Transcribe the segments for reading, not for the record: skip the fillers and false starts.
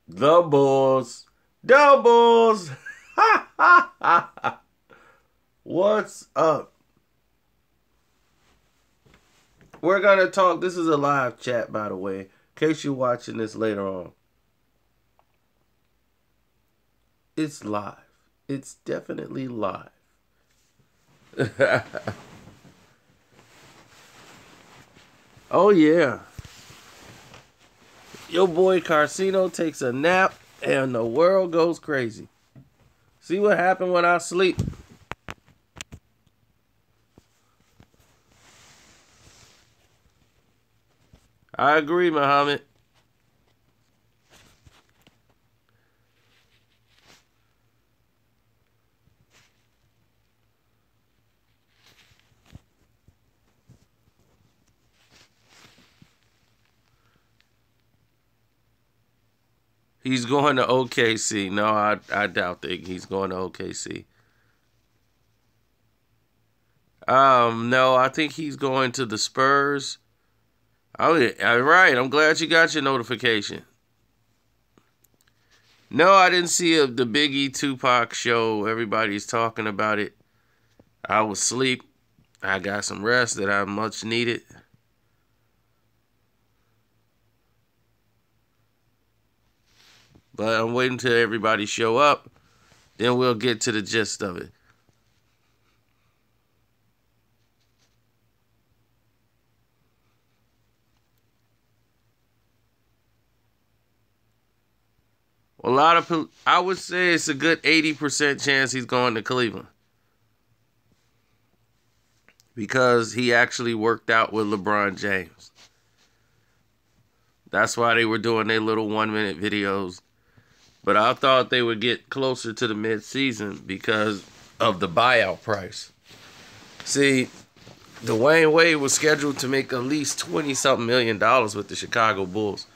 The Bulls. The Bulls. What's up? We're going to talk. This is a live chat, by the way, in case you're watching this later on. It's live. It's definitely live. Oh, yeah. Your boy Carcino takes a nap and the world goes crazy. See what happened when I sleep? I agree, Muhammad. He's going to OKC. No, I doubt that he's going to OKC. No, I think he's going to the Spurs. Oh, yeah, right. I'm glad you got your notification. No, I didn't see the Biggie Tupac show. Everybody's talking about it. I was asleep. I got some rest that I much needed. But I'm waiting till everybody show up. Then we'll get to the gist of it. I would say it's a good 80% chance he's going to Cleveland. Because he actually worked out with LeBron James. That's why they were doing their little 1-minute videos. But I thought they would get closer to the mid-season because of the buyout price. See, Dwayne Wade was scheduled to make at least $20-something million with the Chicago Bulls.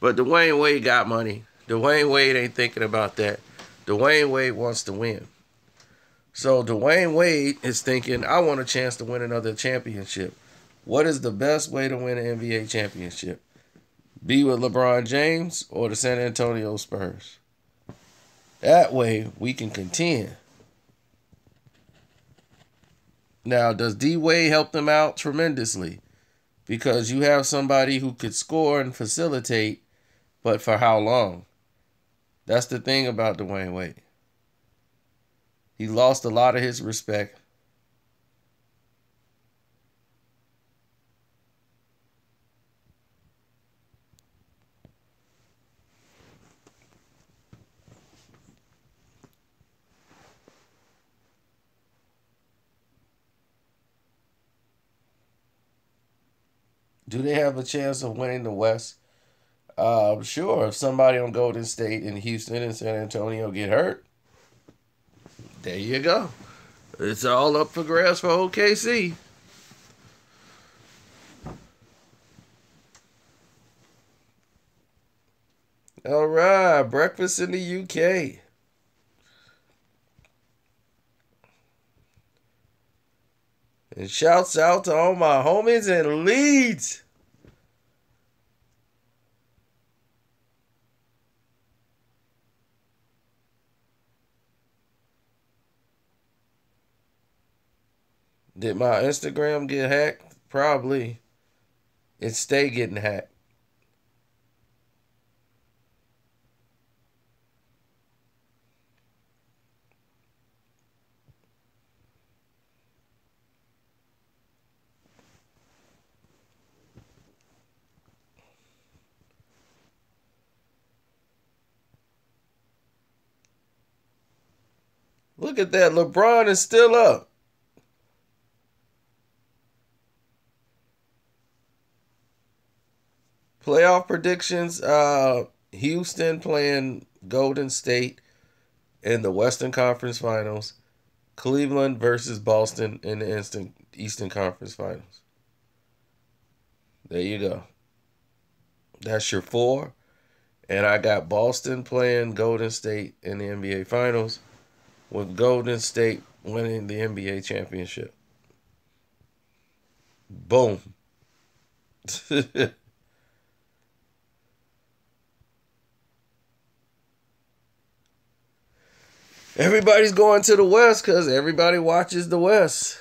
But Dwayne Wade got money. Dwayne Wade ain't thinking about that. Dwayne Wade wants to win. So Dwayne Wade is thinking, I want a chance to win another championship. What is the best way to win an NBA championship? Be with LeBron James or the San Antonio Spurs? That way we can contend. Now, does D-Wade help them out? Tremendously. Because you have somebody who could score and facilitate, but for how long? That's the thing about Dwayne Wade. He lost a lot of his respect. Do they have a chance of winning the West? Sure. If somebody on Golden State and Houston and San Antonio get hurt, there you go. It's all up for grabs for OKC. All right, breakfast in the UK. And shouts out to all my homies in Leeds. Did my Instagram get hacked? Probably. It stay getting hacked. Look at that. LeBron is still up. Playoff predictions. Houston playing Golden State in the Western Conference Finals. Cleveland versus Boston in the Eastern Conference Finals. There you go. That's your four. And I got Boston playing Golden State in the NBA Finals, with Golden State winning the NBA championship. Boom. Everybody's going to the West because everybody watches the West.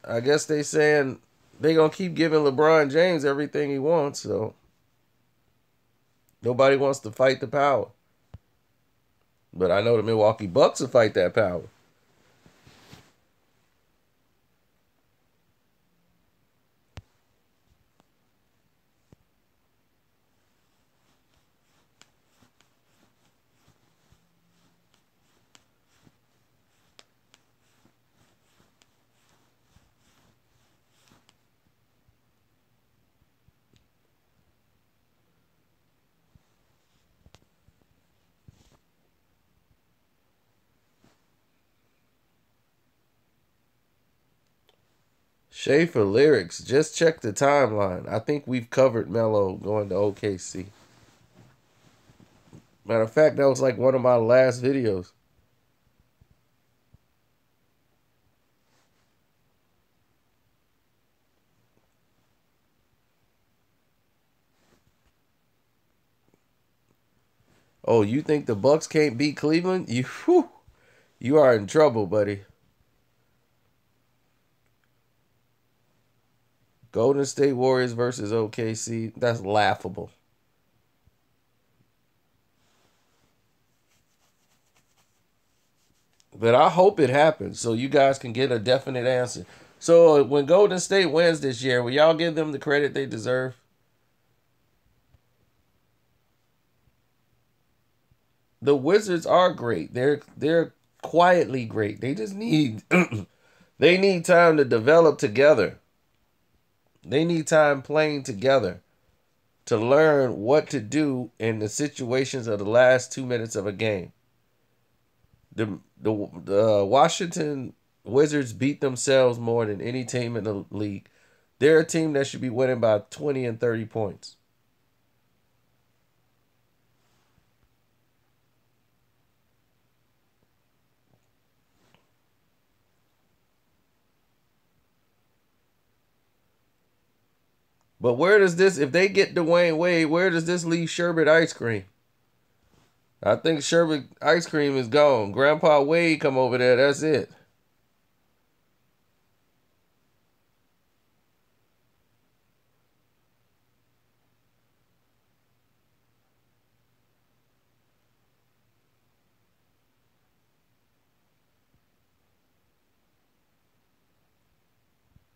I guess they saying they gonna keep giving LeBron James everything he wants, so nobody wants to fight the power. But I know the Milwaukee Bucks will fight that power. Schaefer lyrics. Just check the timeline. I think we've covered Melo going to OKC. Matter of fact, that was like one of my last videos. Oh, you think the Bucks can't beat Cleveland? You are in trouble, buddy. Golden State Warriors versus OKC. That's laughable. But I hope it happens so you guys can get a definite answer. So when Golden State wins this year, will y'all give them the credit they deserve? The Wizards are great. They're quietly great. They just need they need time to develop together. They need time playing together to learn what to do in the situations of the last 2 minutes of a game. The Washington Wizards beat themselves more than any team in the league. They're a team that should be winning by 20 and 30 points. But where does this, if they get Dwayne Wade, where does this leave Sherbet Ice Cream? I think Sherbet Ice Cream is gone. Grandpa Wade come over there, that's it.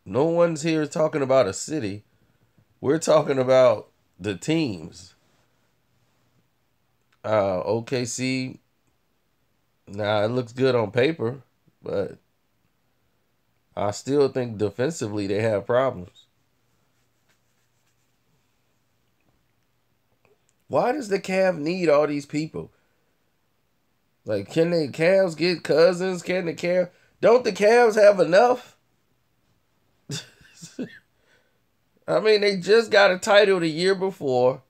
No one's here talking about a city. We're talking about the teams. OKC, nah, it looks good on paper, but I still think defensively they have problems. Why does the Cavs need all these people? Like, can the Cavs get Cousins? Can the Cavs? Don't the Cavs have enough? I mean, they just got a title the year before.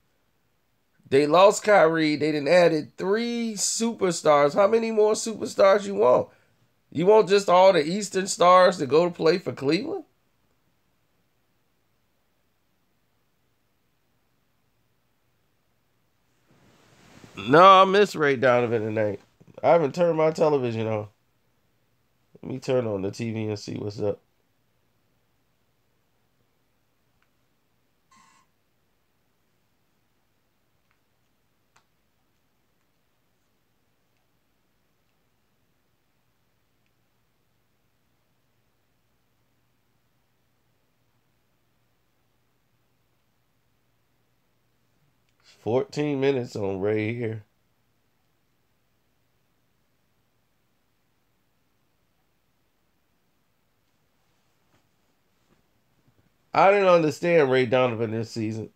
They lost Kyrie. They done added 3 superstars. How many more superstars you want? You want just all the Eastern stars to go to play for Cleveland? No, I miss Ray Donovan tonight. I haven't turned my television on. Let me turn on the TV and see what's up. 14 minutes on Ray here. I didn't understand Ray Donovan this season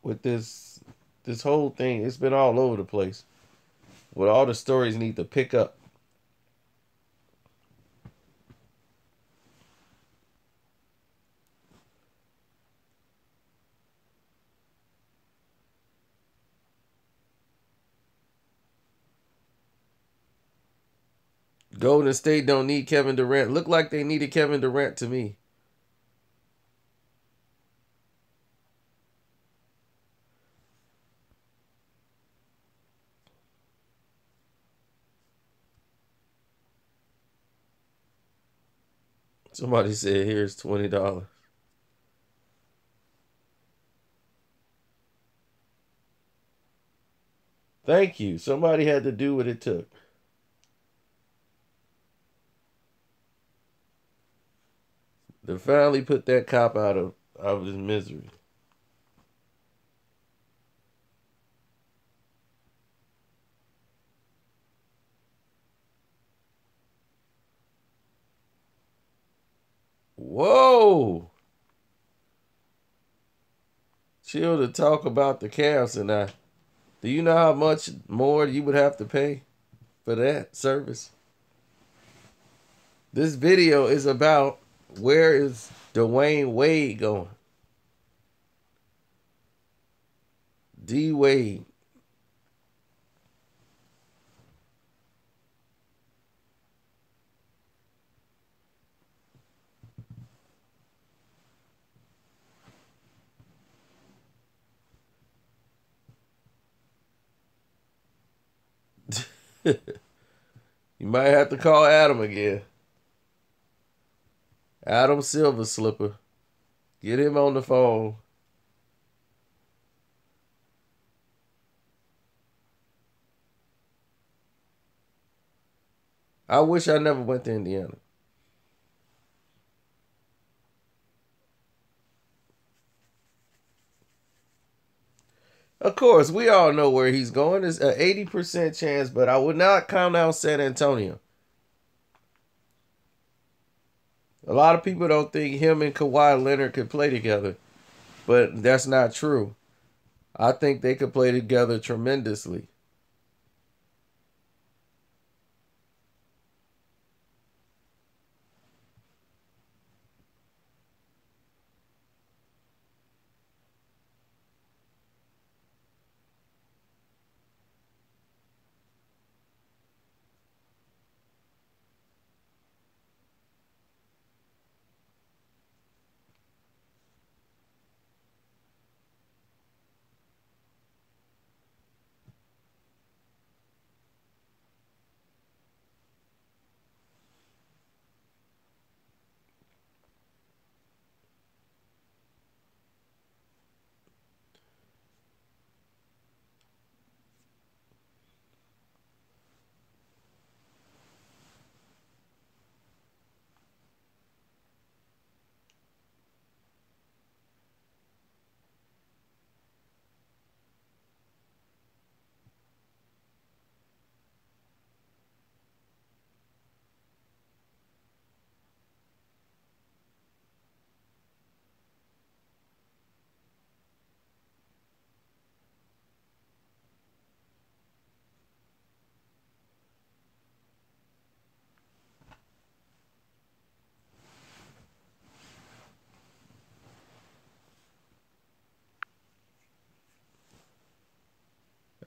with this whole thing. It's been all over the place. With all the stories need to pick up. Golden State don't need Kevin Durant. Look like they needed Kevin Durant to me. Somebody said, here's $20. Thank you. Somebody had to do what it took. To finally put that cop out of his misery. Whoa! Chill to talk about the Cavs tonight. Do you know how much more you would have to pay for that service? This video is about where is Dwayne Wade going? D Wade. You might have to call Adam again. Adam Silver Slipper. Get him on the phone. I wish I never went to Indiana. Of course, we all know where he's going. It's an 80% chance, but I would not count out San Antonio. A lot of people don't think him and Kawhi Leonard could play together, but that's not true. I think they could play together tremendously.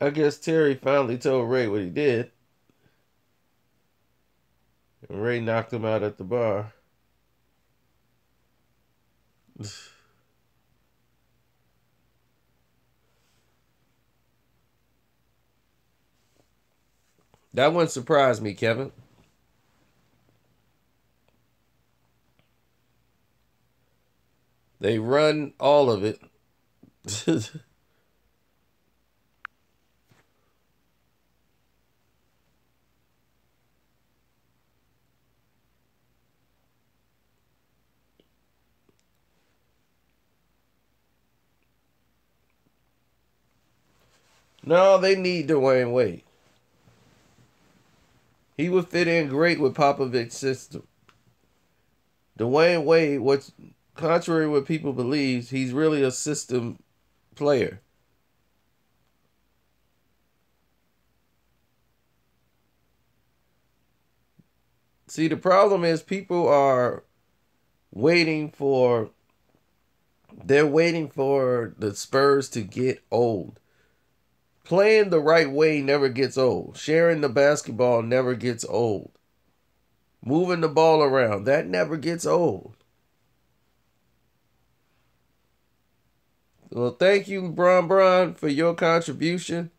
I guess Terry finally told Ray what he did. And Ray knocked him out at the bar. That wouldn't surprise me, Kevin. They run all of it. No, they need Dwayne Wade. He would fit in great with Popovich's system. Dwayne Wade, what's contrary to what people believe, he's really a system player. See, the problem is people are waiting for the Spurs to get old. Playing the right way never gets old. Sharing the basketball never gets old. Moving the ball around, that never gets old. Well, thank you, Bron, for your contribution.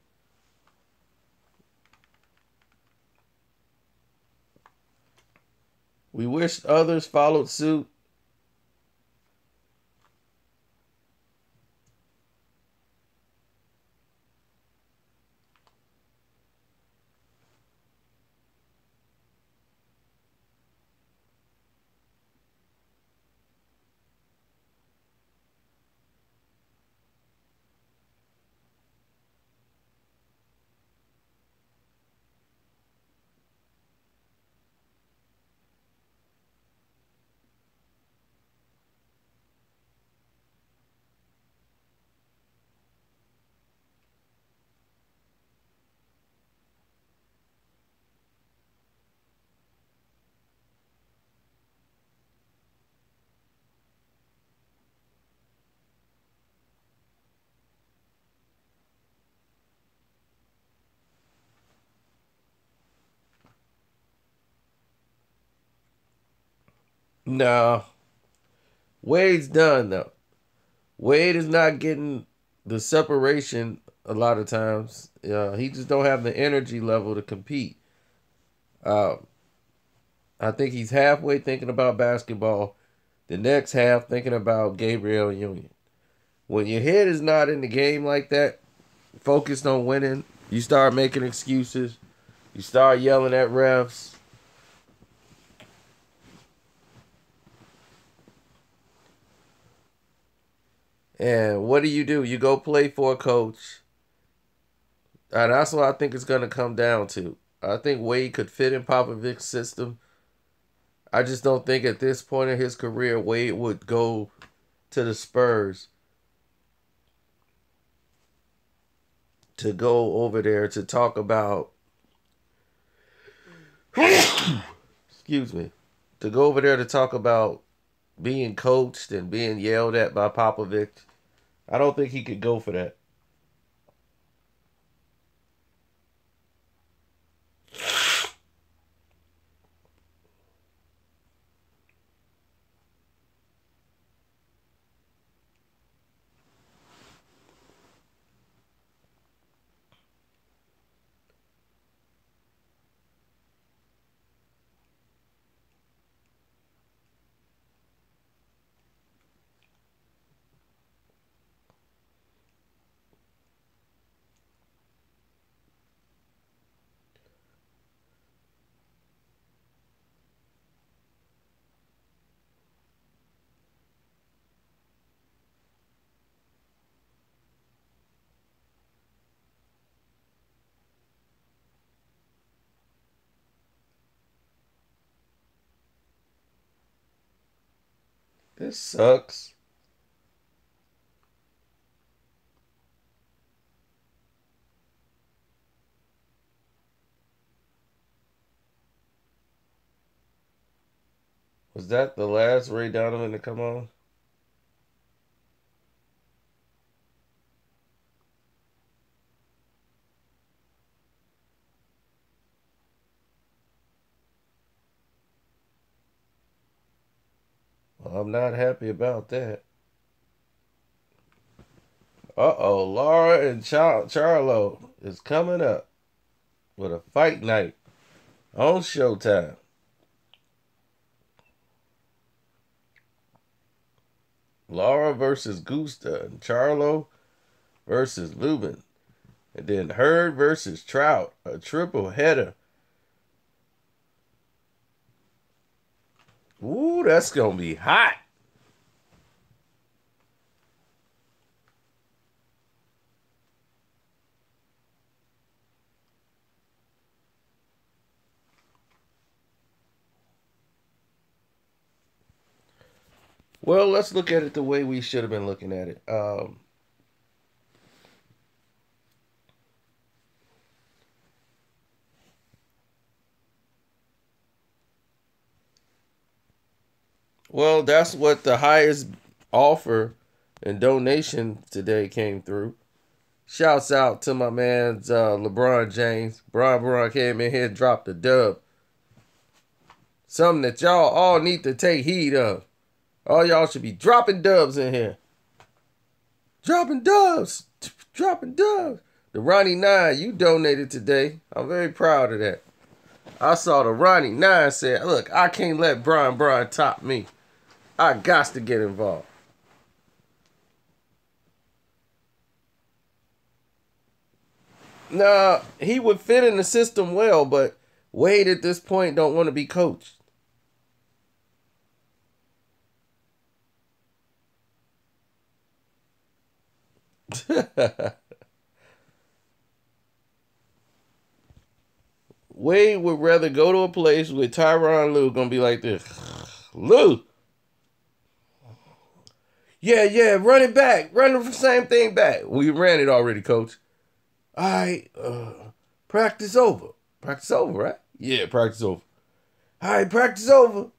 We We wish others followed suit. No, Wade's done though. Wade is not getting the separation a lot of times. He just don't have the energy level to compete. Uh, I think he's halfway thinking about basketball, the next half thinking about Gabriel Union. When your head is not in the game like that, focused on winning, you start making excuses. You start yelling at refs. And what do? You go play for a coach. And that's what I think it's going to come down to. I think Wade could fit in Popovic's system. I just don't think at this point in his career, Wade would go to the Spurs to go over there to talk about, excuse me, to go over there to talk about being coached and being yelled at by Popovich. I don't think he could go for that. This sucks. Was that the last Ray Donovan to come on? Well, I'm not happy about that. Uh-oh, Laura and Charlo is coming up with a fight night on Showtime. Laura versus Gusta and Charlo versus Lubin. And then Hurd versus Trout, a triple header. Ooh, that's going to be hot. Well, let's look at it the way we should have been looking at it. Well, that's what the highest offer and donation today came through. Shouts out to my man's LeBron James. Bron came in here and dropped a dub. Something that y'all all need to take heed of. All y'all should be dropping dubs in here. Dropping dubs. Dropping dubs. The Ronnie 9, you donated today. I'm very proud of that. I saw the Ronnie 9 said, look, I can't let Bron top me. I got to get involved. Nah, he would fit in the system well, but Wade at this point don't want to be coached. Wade would rather go to a place where Tyronn Lue gonna be like this. Lue. Yeah, run it back. Run the same thing back. We ran it already, coach. All right, practice over. Practice over, right? Yeah, practice over. All right, practice over.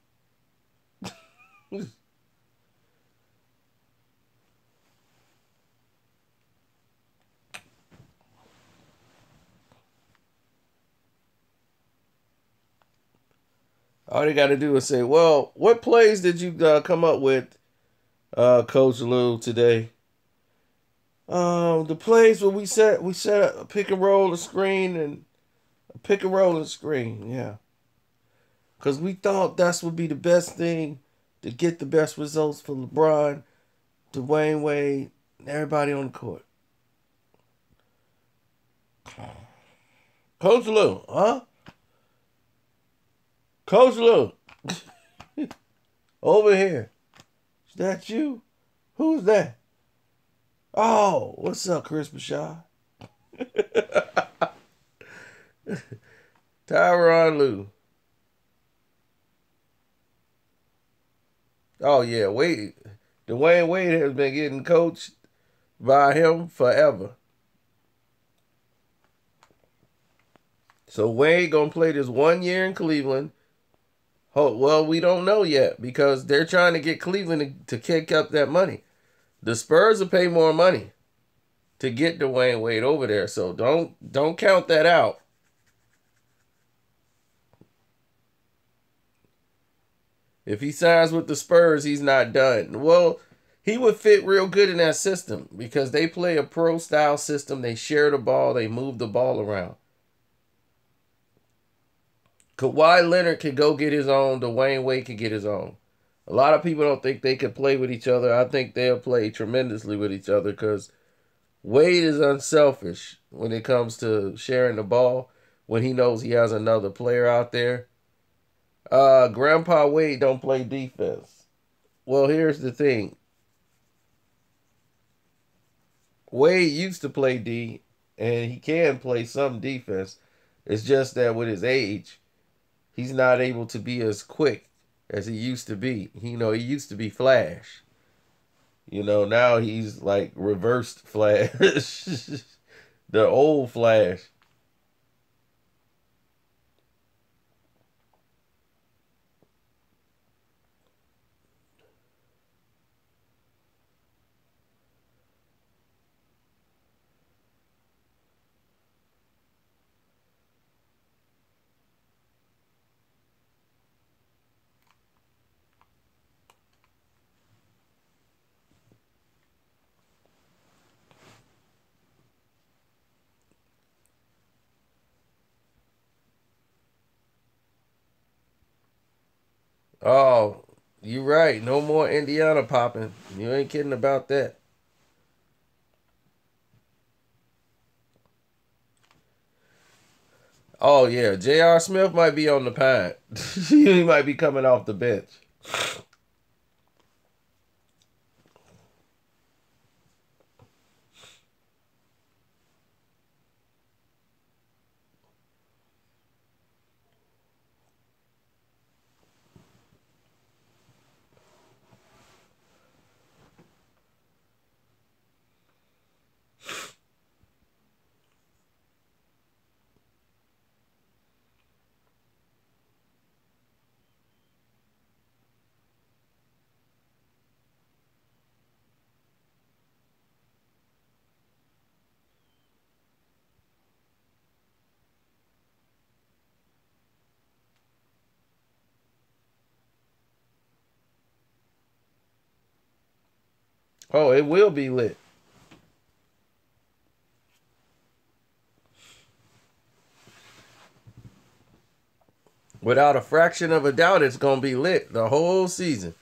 All they got to do is say, well, what plays did you come up with, Coach Lou, today? The plays where we set a pick and roll the screen and a pick and roll the screen, yeah. Because we thought that's would be the best thing to get the best results for LeBron, Dwayne Wade, and everybody on the court. Coach Lou, huh? Coach Lou, over here. Is that you? Who's that? Oh, what's up, Chris Bashar? Tyronn Lue. Oh, yeah, Wade. Dwayne Wade has been getting coached by him forever. So Wade going to play this 1 year in Cleveland. Oh, well, we don't know yet because they're trying to get Cleveland to kick up that money. The Spurs will pay more money to get Dwayne Wade over there. So don't count that out. If he signs with the Spurs, he's not done. Well, he would fit real good in that system because they play a pro-style system. They share the ball. They move the ball around. Kawhi Leonard could go get his own. Dwayne Wade could get his own. A lot of people don't think they could play with each other. I think they'll play tremendously with each other because Wade is unselfish when it comes to sharing the ball when he knows he has another player out there. Grandpa Wade don't play defense. Well, here's the thing. Wade used to play D, and he can play some defense. It's just that with his age, he's not able to be as quick as he used to be. He used to be Flash. Now he's like reversed Flash. The old Flash. Oh, you right. No more Indiana popping. You ain't kidding about that. Oh yeah, J.R. Smith might be on the pad. He might be coming off the bench. Oh, it will be lit. Without a fraction of a doubt, it's going to be lit the whole season.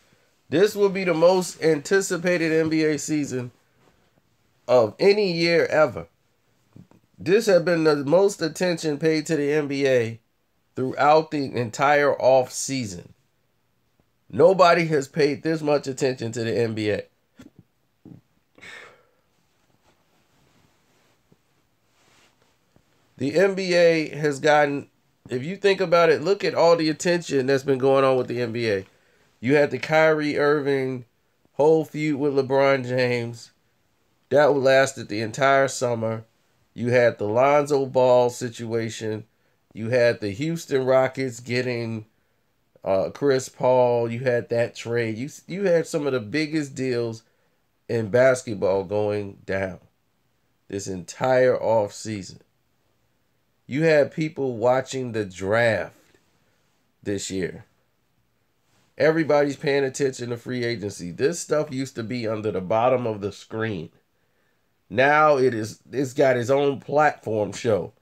This will be the most anticipated NBA season of any year ever. This has been the most attention paid to the NBA throughout the entire off season. Nobody has paid this much attention to the NBA. The NBA has gotten, if you think about it, look at all the attention that's been going on with the NBA. You had the Kyrie Irving whole feud with LeBron James. That lasted the entire summer. You had the Lonzo Ball situation. You had the Houston Rockets getting Chris Paul. You had that trade. You had some of the biggest deals in basketball going down this entire offseason. You had people watching the draft this year. Everybody's paying attention to free agency. This stuff used to be under the bottom of the screen. Now it's got its own platform show.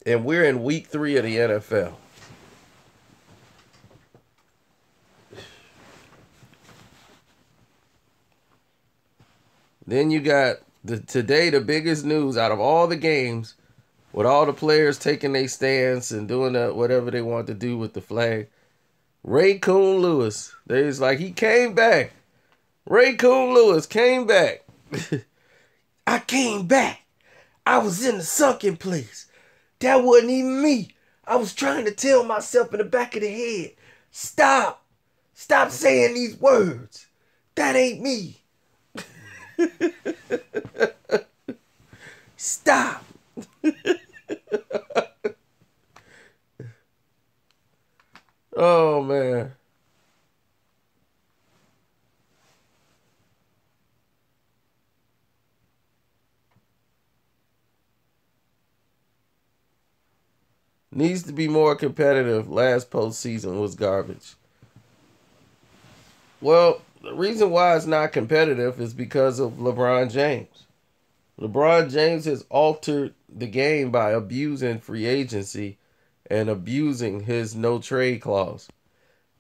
And we're in week 3 of the NFL. Then you got today the biggest news out of all the games, with all the players taking their stance and doing whatever they want to do with the flag. Raycoon Lewis, there's like he came back. Raycoon Lewis came back. I came back. I was in the sunken place. That wasn't even me. I was trying to tell myself in the back of the head, stop. Stop saying these words. That ain't me. Stop. Oh, man. Needs to be more competitive. Last postseason was garbage. Well, the reason why it's not competitive is because of LeBron James. LeBron James has altered the game by abusing free agency and abusing his no trade clause.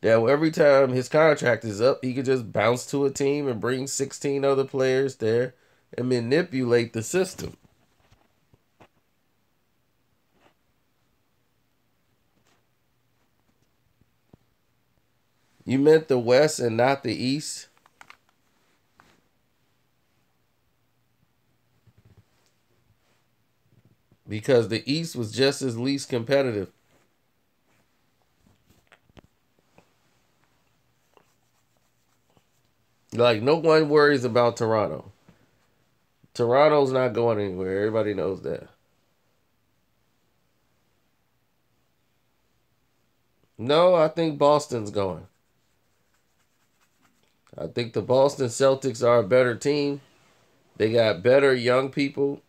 That every time his contract is up, he could just bounce to a team and bring 16 other players there and manipulate the system. You meant the West and not the East? Because the East was just as least competitive. Like, no one worries about Toronto. Toronto's not going anywhere. Everybody knows that. No, I think Boston's going. I think the Boston Celtics are a better team. They got better young people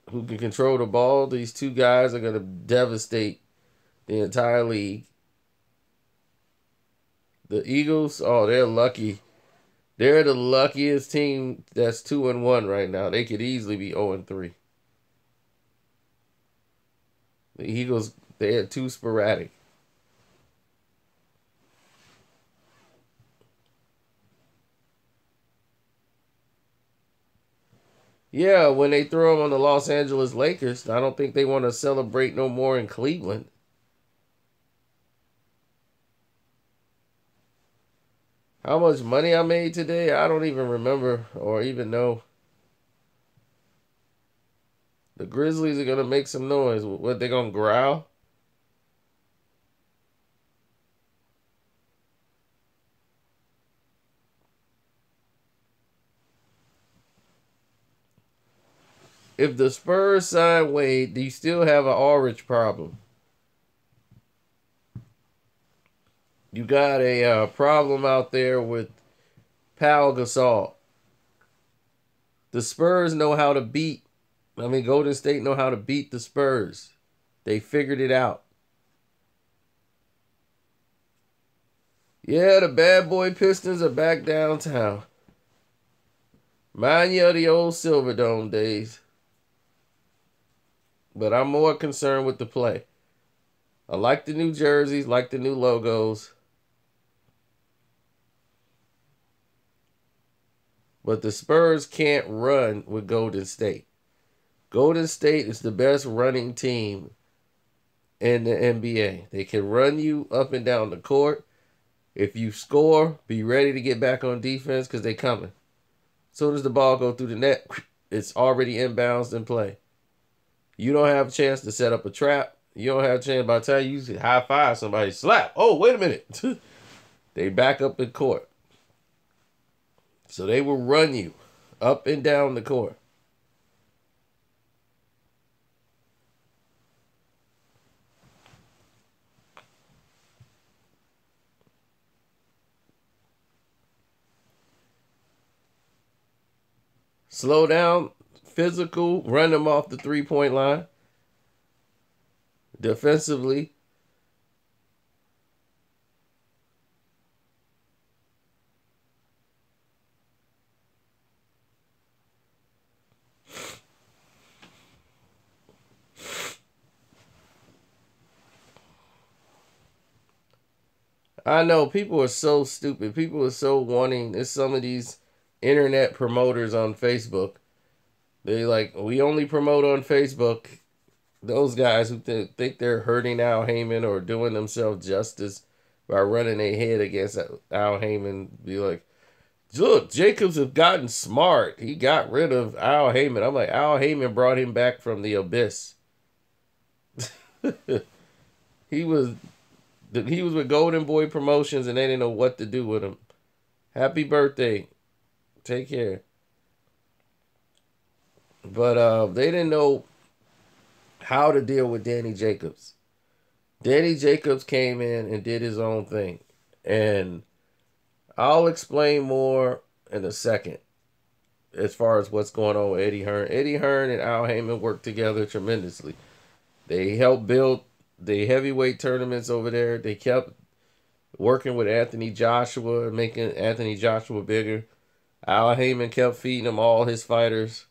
who can control the ball. These two guys are going to devastate the entire league. The Eagles, oh, they're lucky. They're the luckiest team that's 2-1 right now. They could easily be 0-3. The Eagles, they're too sporadic. Yeah, when they throw them on the Los Angeles Lakers, I don't think they want to celebrate no more in Cleveland. How much money I made today, I don't even remember or even know. The Grizzlies are going to make some noise. What, they going to growl? If the Spurs sign Wade, do you still have an Aldridge problem? You got a problem out there with Pau Gasol. The Spurs know how to beat. Golden State know how to beat the Spurs. They figured it out. Yeah, the bad boy Pistons are back downtown. Mind you of the old Silverdome days. But I'm more concerned with the play. I like the new jerseys, like the new logos. But the Spurs can't run with Golden State. Golden State is the best running team in the NBA. They can run you up and down the court. If you score, be ready to get back on defense because they coming. As soon as the ball go through the net, it's already inbounds in play. You don't have a chance to set up a trap. You don't have a chance by the time you high five somebody, slap. Oh, wait a minute. They back up the court. So they will run you up and down the court. Slow down, physical, run them off the three-point line. Defensively, I know people are so stupid. People are so wanting. There's some of these internet promoters on Facebook. They like, we only promote on Facebook. Those guys who think they're hurting Al Heyman or doing themselves justice by running their head against Al Heyman. Be like, look, Jacobs have gotten smart. He got rid of Al Heyman. I'm like, Al Heyman brought him back from the abyss. He was with Golden Boy Promotions and they didn't know what to do with him. Happy birthday. Take care. But they didn't know how to deal with Danny Jacobs. Danny Jacobs came in and did his own thing. And I'll explain more in a second as far as what's going on with Eddie Hearn. Eddie Hearn and Al Heyman worked together tremendously. They helped build the heavyweight tournaments over there. They kept working with Anthony Joshua and making Anthony Joshua bigger. Al Heyman kept feeding him all his fighters.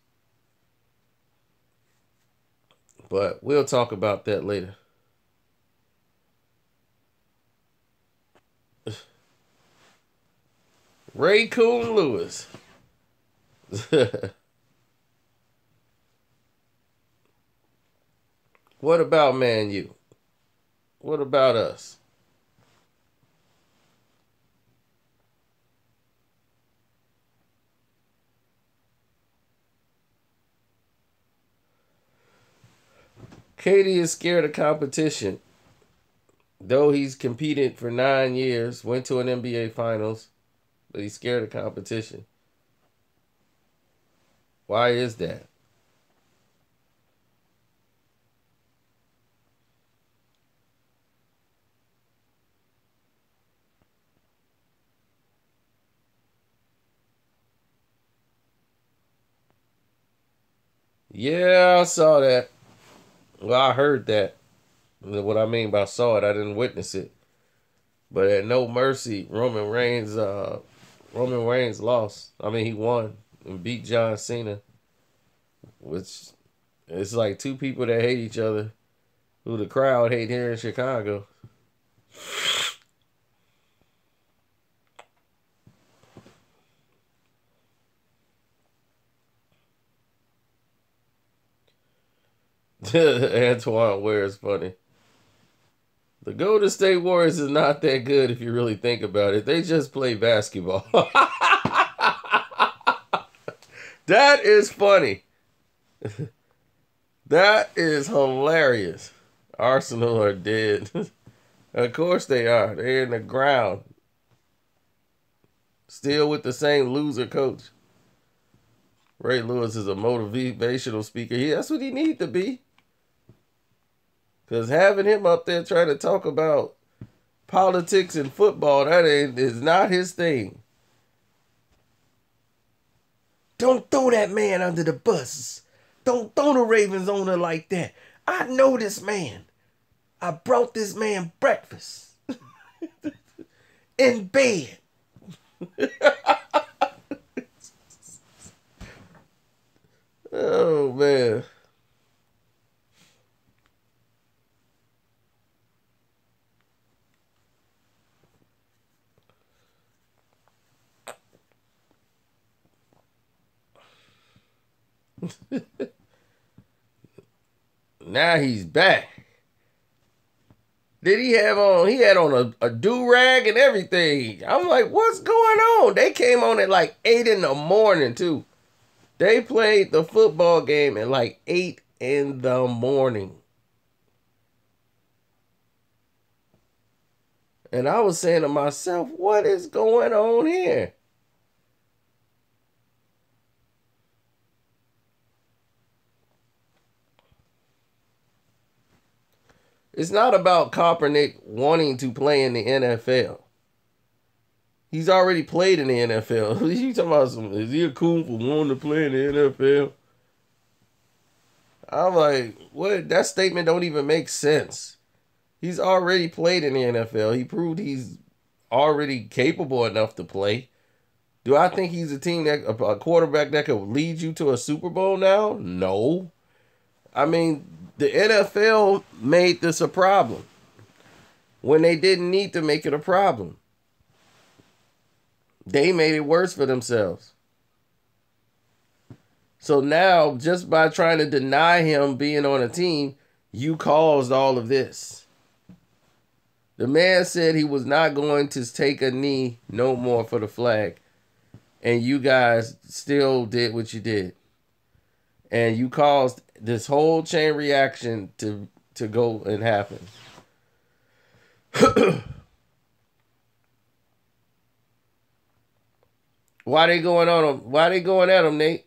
But we'll talk about that later. Ray Coon Lewis. What about Man U? What about us? Katie is scared of competition. Though he's competed for 9 years, went to an NBA Finals, but he's scared of competition. Why is that? Yeah, I saw that. Well, I heard that. What I mean by saw it, I didn't witness it. But at No Mercy, Roman Reigns lost. I mean, he won and beat John Cena, which it's like two people that hate each other, who the crowd hate here in Chicago. Antoine Ware is funny. The Golden State Warriors is not that good if you really think about it. They just play basketball. That is funny. That is hilarious. Arsenal are dead. Of course they are. They're in the ground. Still with the same loser coach. Ray Lewis is a motivational speaker. That's what he needs to be. Because having him up there trying to talk about politics and football, is not his thing. Don't throw that man under the bus. Don't throw the Ravens owner like that. I know this man. I brought this man breakfast. In bed. Oh, man. Now he's back. Did he have on? He had on a do-rag and everything. I'm like, what's going on? They came on at like 8 in the morning, too. They played the football game at like 8 in the morning. And I was saying to myself, what is going on here? It's not about Kaepernick wanting to play in the NFL. He's already played in the NFL. You talking about is he a coon for wanting to play in the NFL? I'm like, what? That statement don't even make sense. He's already played in the NFL. He proved he's already capable enough to play. Do I think he's a quarterback that could lead you to a Super Bowl now? No. I mean, the NFL made this a problem when they didn't need to make it a problem. They made it worse for themselves. So now, just by trying to deny him being on a team, you caused all of this. The man said he was not going to take a knee no more for the flag. And you guys still did what you did. And you caused this whole chain reaction to go and happen. Why they going on him? Why they going at him, Nate?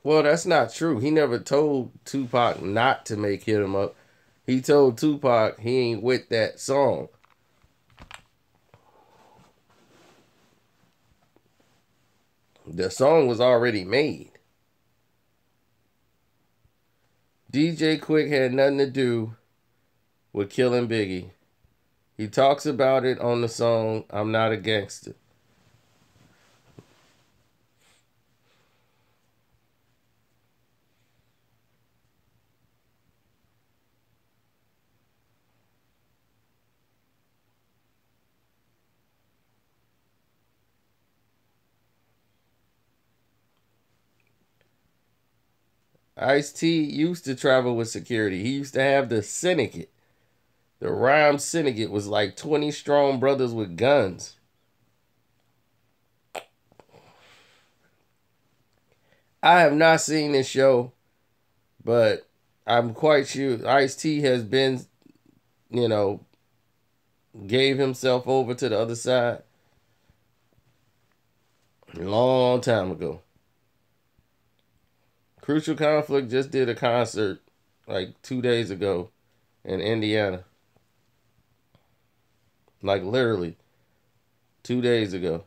Well, that's not true. He never told Tupac not to make Hit 'Em Up. He told Tupac he ain't with that song. The song was already made. DJ Quick had nothing to do with killing Biggie. He talks about it on the song I'm Not a Gangster. Ice-T used to travel with security. He used to have the syndicate. The rhyme syndicate was like 20 strong brothers with guns. I have not seen this show, but I'm quite sure Ice-T has been, gave himself over to the other side a long time ago. Crucial Conflict just did a concert like 2 days ago in Indiana. Like literally 2 days ago.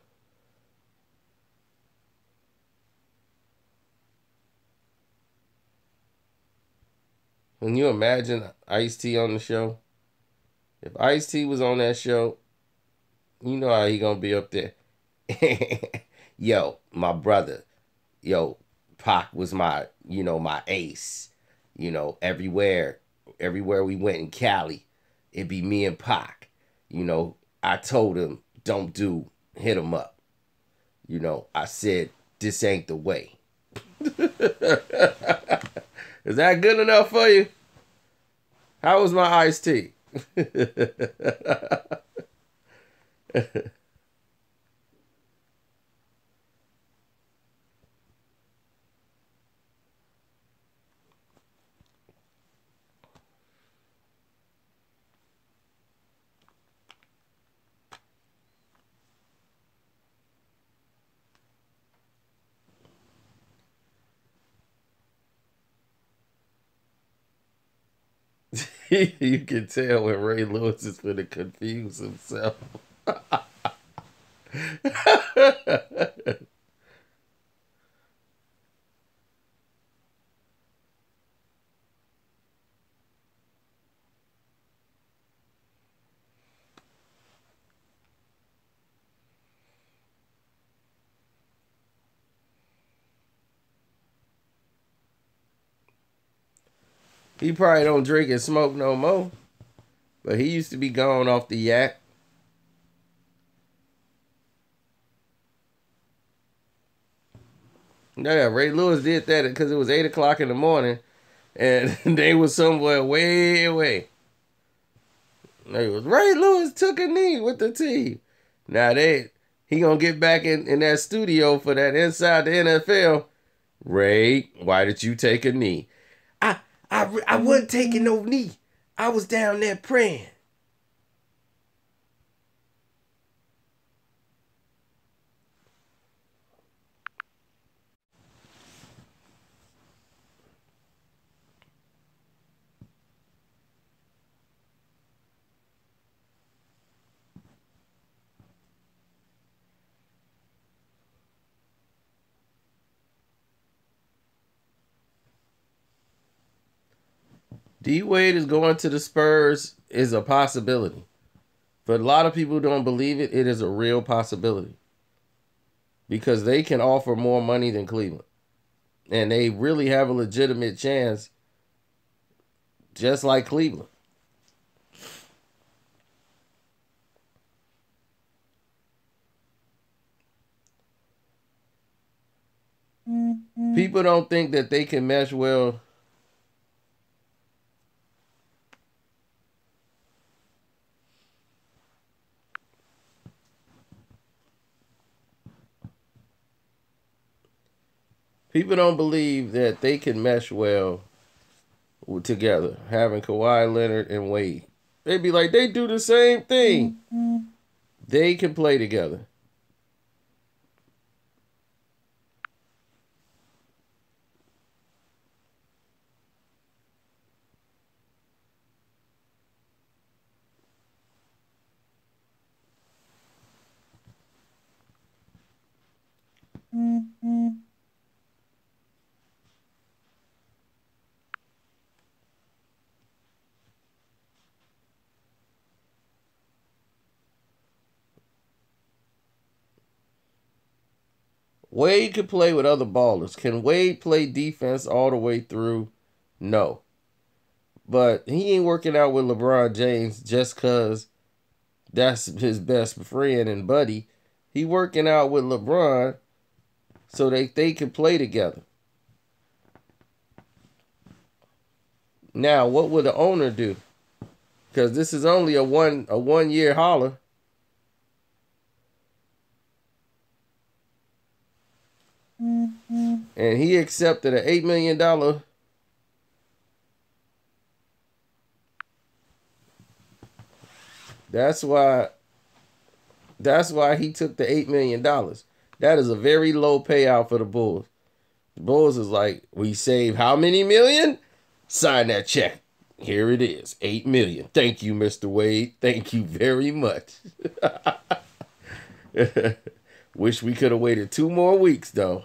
Can you imagine Ice-T on the show? If Ice-T was on that show, you know how he gonna be up there. Yo, my brother. Yo, Pac was my ace. Everywhere we went in Cali, it'd be me and Pac. I told him, don't hit him up. I said, this ain't the way. Is that good enough for you? How was my iced tea? You can tell when Ray Lewis is going to confuse himself. He probably don't drink and smoke no more. But he used to be gone off the yak. Yeah, Ray Lewis did that because it was 8 o'clock in the morning and they was somewhere way away. They was Ray Lewis took a knee with the team. Now he gonna get back in that studio for that Inside the NFL. Ray, why did you take a knee? I wasn't taking no knee. I was down there praying. D Wade is going to the Spurs is a possibility. But a lot of people don't believe it. It is a real possibility. Because they can offer more money than Cleveland. And they really have a legitimate chance, just like Cleveland. People don't think that they can mesh well. People don't believe that they can mesh well together, having Kawhi Leonard and Wade. They be like, they do the same thing. They can play together. Wade could play with other ballers. Can Wade play defense all the way through? No. But he ain't working out with LeBron James just because that's his best friend and buddy. He working out with LeBron so they can play together. Now, what would the owner do? Because this is only a one year holler. And he accepted an $8 million. That's why he took the $8 million. That is a very low payout for the Bulls. The Bulls is like, we save how many million? Sign that check. Here it is, $8 million. Thank you, Mr. Wade. Thank you very much. Wish we could have waited 2 more weeks, though.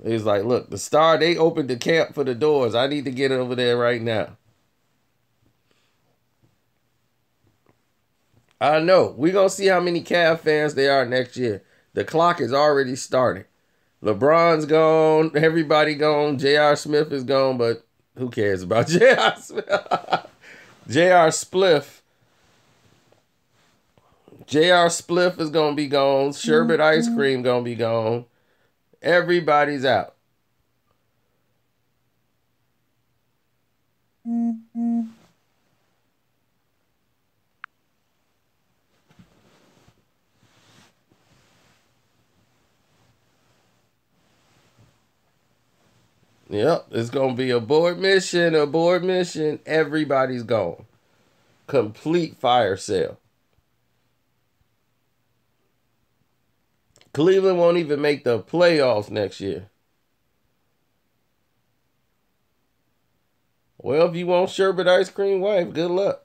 It was like, look, the Star, they opened the camp for the doors. I need to get over there right now. I know. We're going to see how many Cavs fans there are next year. The clock is already starting. LeBron's gone. Everybody gone. J.R. Smith is gone, but who cares about J.R. Smith? J.R. Spliff. J.R. Spliff is going to be gone. Sherbet Ice Cream going to be gone. Everybody's out. Yep, it's going to be aboard mission. Everybody's gone. Complete fire sale. Cleveland won't even make the playoffs next year. Well, if you want sherbet ice cream wife, good luck.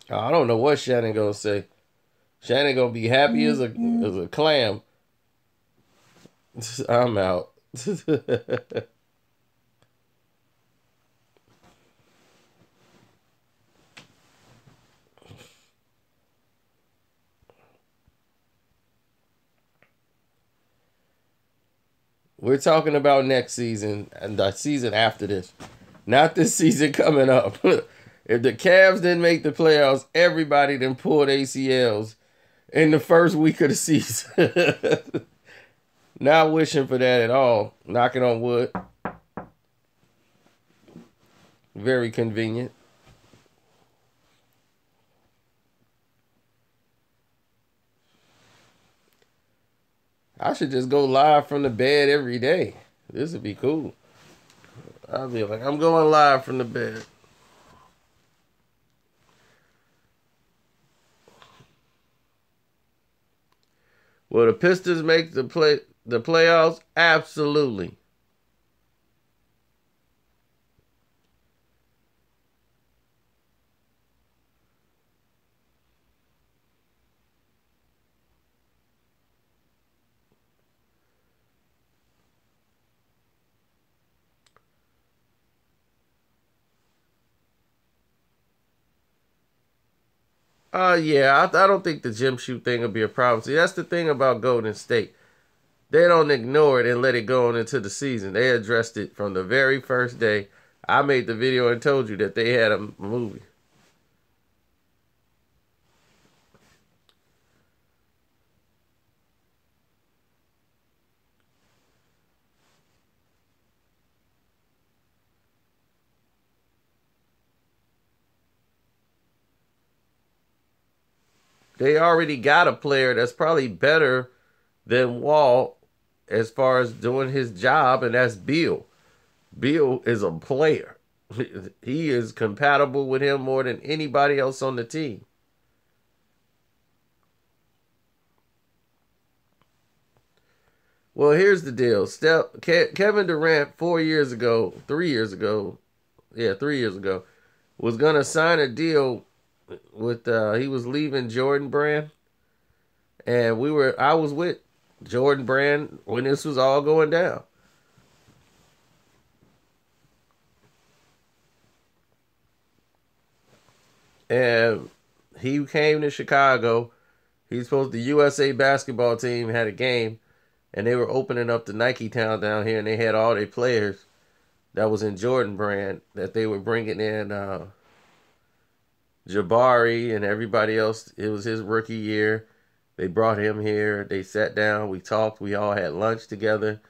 I don't know what Shannon gonna say. Shannon gonna be happy as a clam. I'm out. We're talking about next season and the season after this. Not this season coming up. If the Cavs didn't make the playoffs, everybody then pulled ACLs in the first week of the season. Not wishing for that at all. Knocking on wood. Very convenient. I should just go live from the bed every day. This would be cool. I'll be like, I'm going live from the bed. Will the Pistons make the playoffs? Absolutely. Yeah, I don't think the gym shoot thing will be a problem. See, that's the thing about Golden State. They don't ignore it and let it go on into the season. They addressed it from the very first day. I made the video and told you that they had a movie. They already got a player that's probably better than Wall as far as doing his job, and that's Beal. Beal is a player. He is compatible with him more than anybody else on the team. Well, here's the deal. Kevin Durant 4 years ago, 3 years ago, yeah, 3 years ago, was gonna sign a deal with. He was leaving Jordan Brand, and I was with Jordan Brand when this was all going down. And he came to Chicago. He's supposed the USA basketball team had a game, and they were opening up the Nike Town down here, and they had all their players that was in Jordan Brand that they were bringing in Jabari and everybody else. It was his rookie year. They brought him here. They sat down. We talked. We all had lunch together.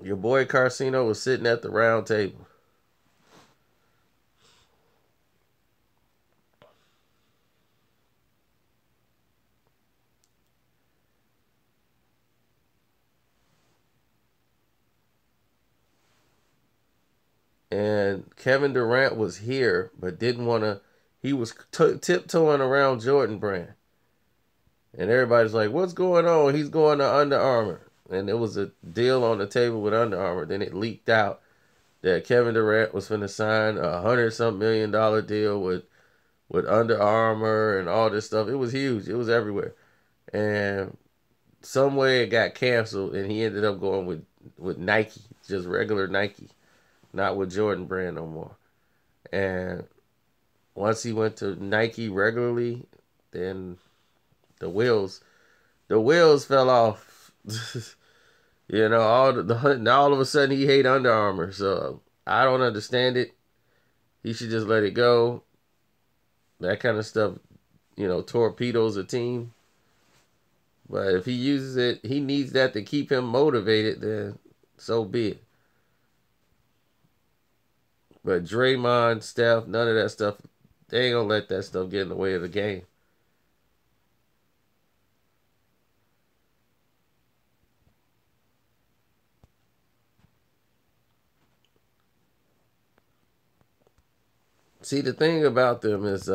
Your boy Carcino was sitting at the round table. And Kevin Durant was here, but didn't want to. He was tiptoeing around Jordan Brand. And everybody's like, what's going on? He's going to Under Armour. And there was a deal on the table with Under Armour. Then it leaked out that Kevin Durant was going to sign $100-something million deal with Under Armour and all this stuff. It was huge. It was everywhere. And some way it got canceled, and he ended up going with Nike, just regular Nike, not with Jordan Brand no more. And once he went to Nike regularly, then the wheels fell off. All of a sudden he hate Under Armour. So I don't understand it. He should just let it go. That kind of stuff, torpedoes a team. But if he uses it, he needs that to keep him motivated, then so be it. But Draymond, Steph, none of that stuff, they ain't gonna let that stuff get in the way of the game. See, the thing about them is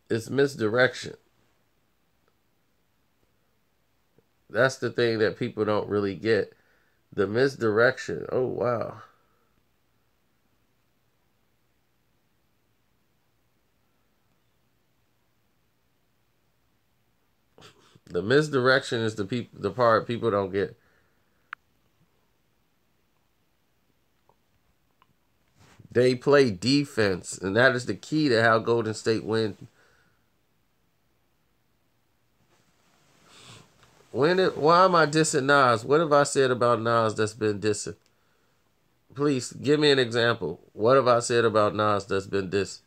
it's misdirection. That's the thing that people don't really get. The misdirection. Oh, wow. The misdirection is the part people don't get. They play defense, and that is the key to how Golden State wins. Why am I dissing Nas? What have I said about Nas that's been dissing? Please give me an example. What have I said about Nas that's been dissing?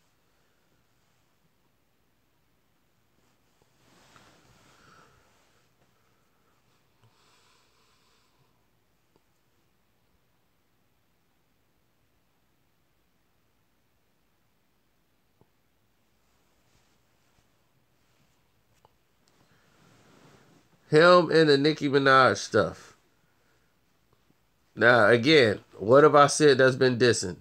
Him and the Nicki Minaj stuff. Now, again, what have I said that's been dissing?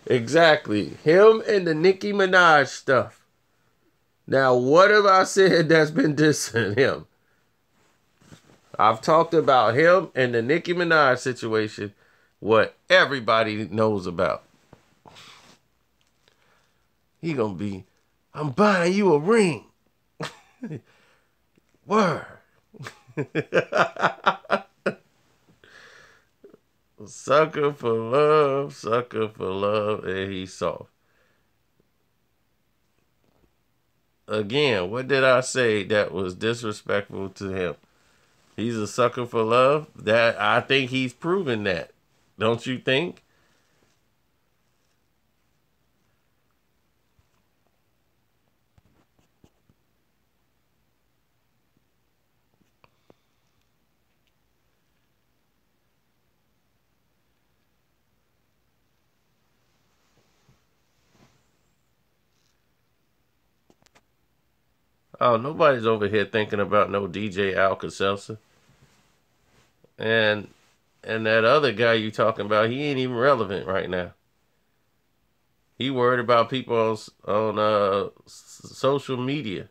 Exactly. Him and the Nicki Minaj stuff. Now, what have I said that's been dissing him? I've talked about him and the Nicki Minaj situation, what everybody knows about. He gonna be, I'm buying you a ring. Word. Sucker for love, and he's soft. Again, what did I say that was disrespectful to him? He's a sucker for love. That I think he's proven that. Don't you think? Oh, nobody's over here thinking about no DJ Alka-Seltzer. And that other guy you talking about, he ain't even relevant right now. He worried about people on social media.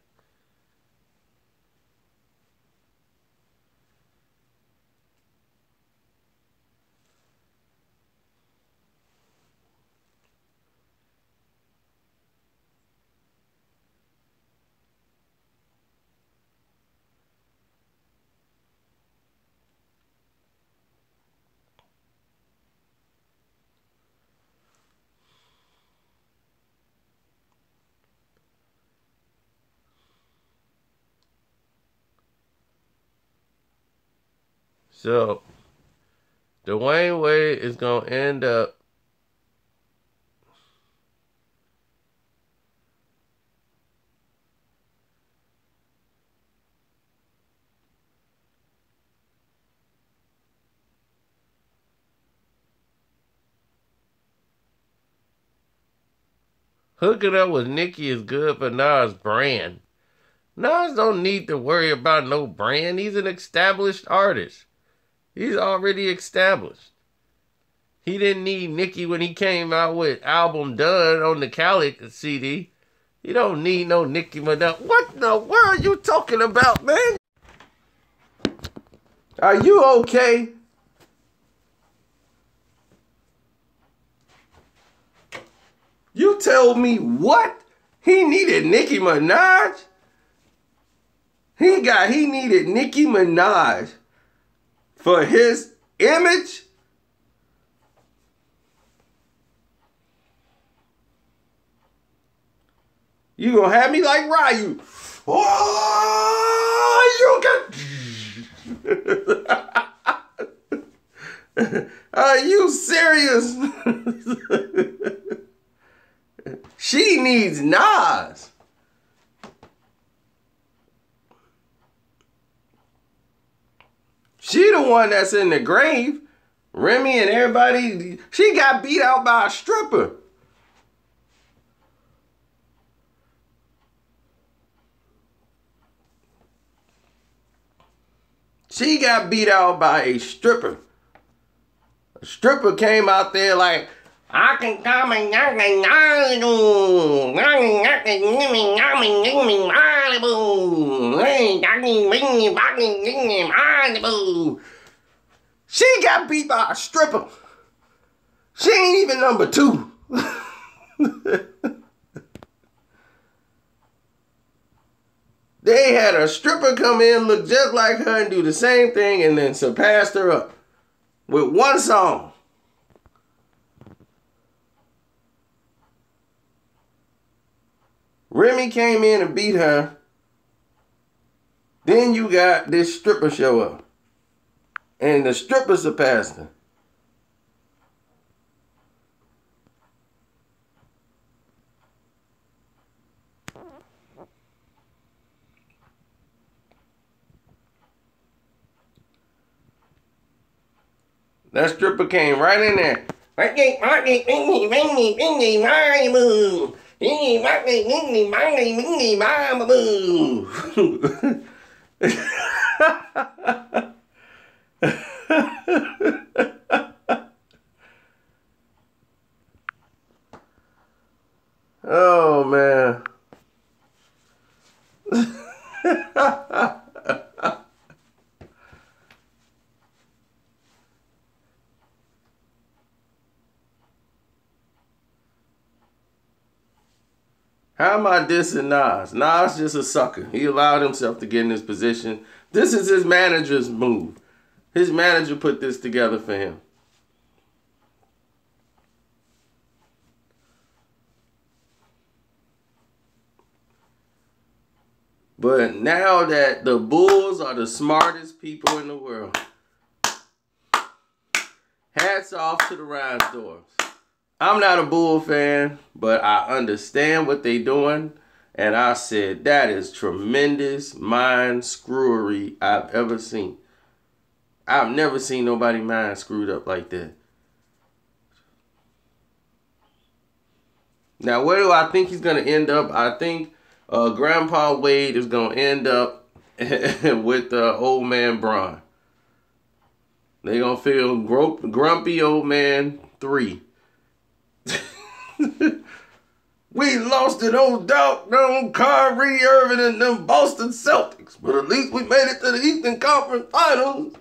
So, Dwayne Wade is going to end up hooking up with Nicki is good for Nas' brand. Nas don't need to worry about no brand. He's an established artist. He's already established. He didn't need Nicki when he came out with Album Done on the Khaled CD. He don't need no Nicki Minaj. What in the world are you talking about, man? Are you okay? You tell me what? He needed Nicki Minaj? He needed Nicki Minaj for his image? You gonna have me like Ryu? Oh, you can. Are you serious? She needs Nas. She the one that's in the grave. Remy and everybody, she got beat out by a stripper. She got beat out by a stripper. A stripper came out there like, I can come and she got beat by a stripper. She ain't even number 2. had a stripper come in, look just like her, and do the same thing, and then surpassed her up with one song. Remy came in and beat her. Then you got this stripper show up. And the stripper surpassed her. That stripper came right in there. Oh man. How am I dissing Nas? Nas just a sucker. He allowed himself to get in this position. This is his manager's move. His manager put this together for him. But now that the Bulls are the smartest people in the world, hats off to the Rhinestorms. I'm not a Bull fan, but I understand what they doing. And I said, that is tremendous mind screwery I've ever seen. I've never seen nobody mind screwed up like that. Now, where do I think he's going to end up? I think Grandpa Wade is going to end up with old man Bron. They're going to feel grumpy old man 3. We lost to those doggone Kyrie Irving and them Boston Celtics, but at least we made it to the Eastern Conference Finals.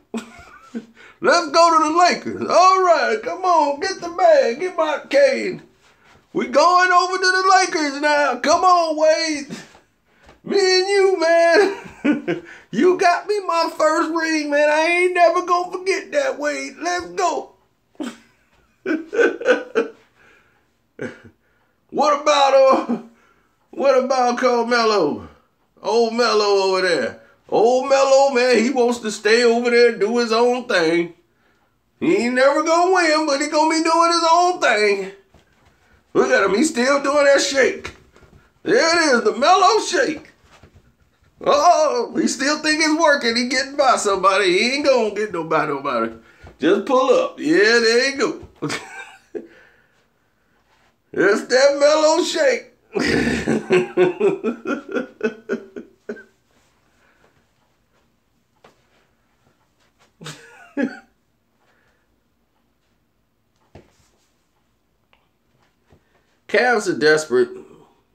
Let's go to the Lakers. All right, come on, get the bag, get my cane. We going over to the Lakers now. Come on, Wade. Me and you, man. You got me my first ring, man. I ain't never gonna forget that, Wade. Let's go. What about Carmelo? Old Melo over there. Old Melo, man, he wants to stay over there and do his own thing. He ain't never gonna win, but he gonna be doing his own thing. Look at him, he's still doing that shake. There it is, the Melo shake. Oh, he still think it's working. He getting by somebody. He ain't gonna get nobody. Just pull up. Yeah, there you go. It's that Melo shake. Cavs are desperate.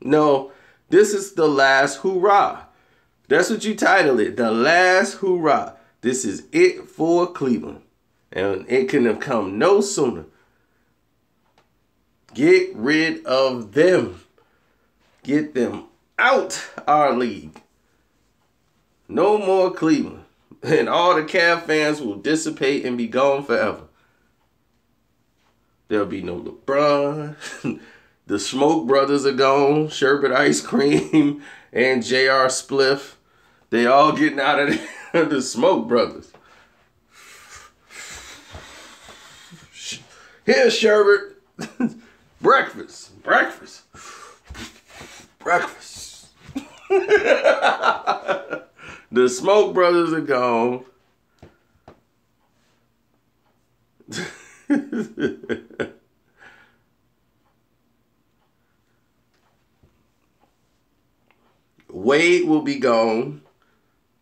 No, this is the last hoorah. That's what you title it. The last hoorah. This is it for Cleveland. And it couldn't have come no sooner. Get rid of them. Get them out our league. No more Cleveland. And all the Cavs fans will dissipate and be gone forever. There'll be no LeBron. The Smoke Brothers are gone. Sherbet Ice Cream and JR Spliff. They all getting out of there. The Smoke Brothers. Here's Sherbet. Breakfast. The Smoke Brothers are gone. Wade will be gone.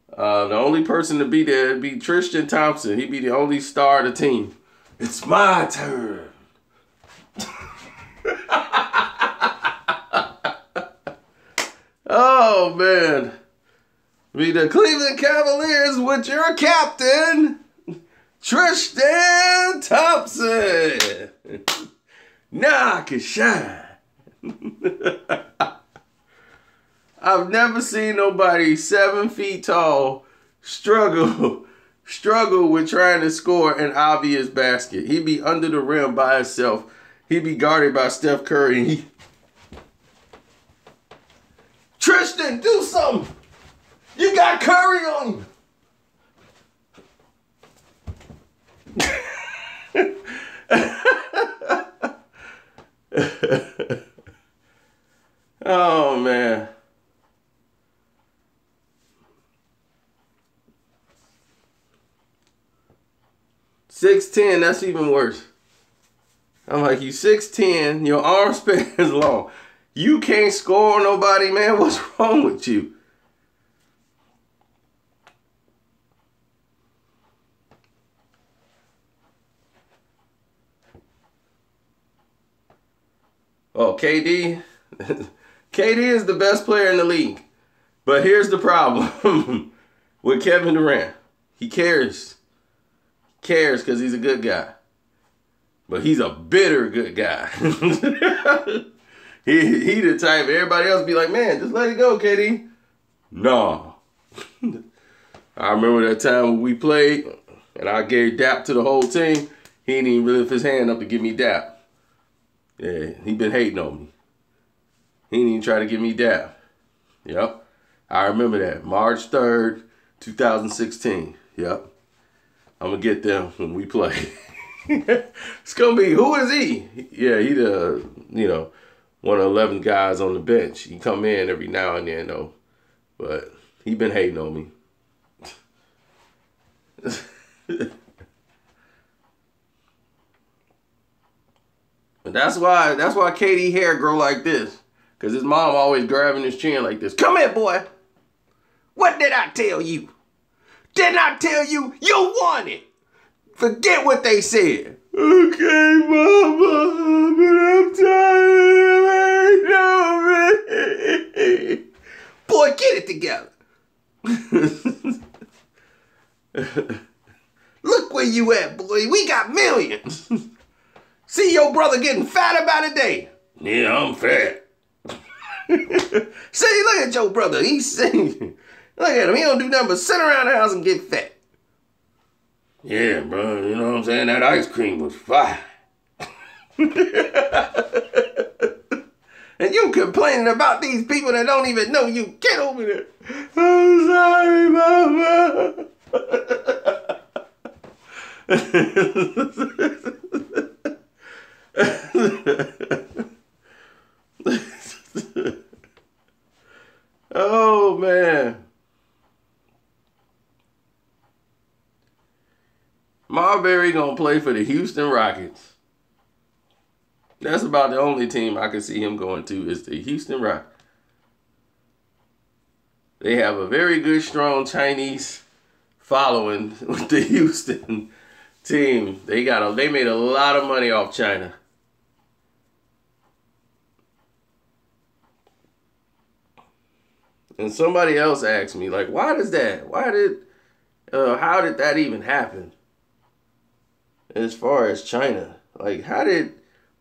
The only person to be there would be Tristan Thompson. He'd be the only star of the team. It's my turn. Oh, man. Be the Cleveland Cavaliers with your captain, Tristan Thompson. Now I can shine. I've never seen nobody 7 feet tall struggle with trying to score an obvious basket. He'd be under the rim by himself. He'd be guarded by Steph Curry. Tristan, do something. You got Curry on you. Oh, man. "6'10", that's even worse. I'm like, you 6'10", your arm span is long. You can't score on nobody, man. What's wrong with you? Oh, KD? KD is the best player in the league. But here's the problem with Kevin Durant. He cares. Cares because he's a good guy. But he's a bitter good guy. he the type, everybody else be like, man, just let it go, KD. No. I remember that time when we played and I gave dap to the whole team. He didn't even lift his hand up to give me dap. Yeah, he been hating on me. He didn't even try to give me dap. Yep. I remember that. March 3rd, 2016. Yep. I'm going to get them when we play. It's going to be, who is he? Yeah, he the, one of 11 guys on the bench. He come in every now and then, though. But he been hating on me. But that's why KD hair grow like this. Because his mom always grabbing his chin like this. Come here, boy. What did I tell you? Didn't I tell you you won it? Forget what they said. Okay, mama, but I'm tired of it. Boy, get it together. Look where you at, boy. We got millions. See your brother getting fatter by the day. Yeah, I'm fat. See, look at your brother. He's singing. Look at him. He don't do nothing but sit around the house and get fat. Yeah, bro. You know what I'm saying? That ice cream was fire. And you complaining about these people that don't even know you. Get over there. I'm sorry, mama. Oh, man. Marbury gonna play for the Houston Rockets. That's about the only team I can see him going to is the Houston Rockets. They have a very good, strong Chinese following with the Houston team. They made a lot of money off China. And somebody else asked me, like, how did that even happen? As far as China, like,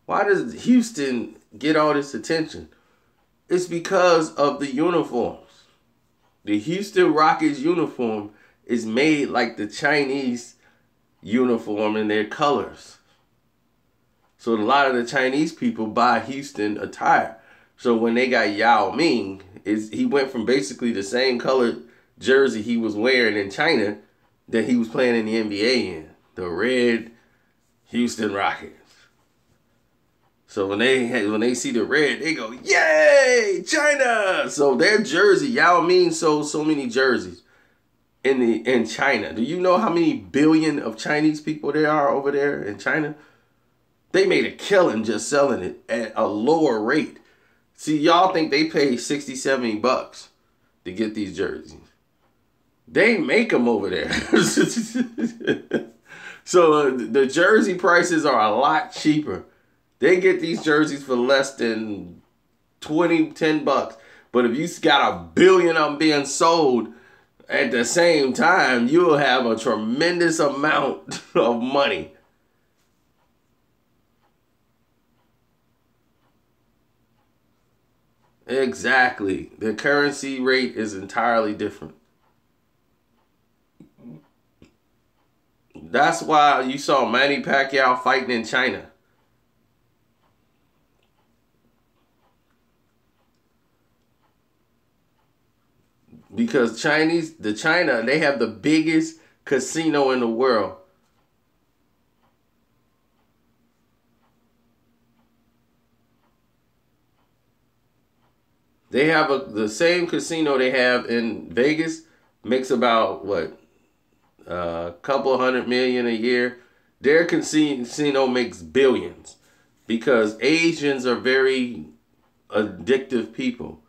why does Houston get all this attention? It's because of the uniforms. The Houston Rockets uniform is made like the Chinese uniform in their colors. So a lot of the Chinese people buy Houston attire. So when they got Yao Ming, he went from basically the same colored jersey he was wearing in China that he was playing in the NBA in. The red Houston Rockets. So when they see the red, they go, yay, China! So their jersey, Yao Ming sold so many jerseys in China. Do you know how many billion of Chinese people there are over there in China? They made a killing just selling it at a lower rate. See, y'all think they pay 60, 70 bucks to get these jerseys. They make them over there. So the jersey prices are a lot cheaper. They get these jerseys for less than 10 bucks. But if you got a billion of them being sold at the same time, you'll have a tremendous amount of money. Exactly. The currency rate is entirely different. That's why you saw Manny Pacquiao fighting in China. Because China, they have the biggest casino in the world. They have the same casino they have in Vegas, makes about what, a couple hundred million a year. Their casino makes billions because Asians are very addictive people.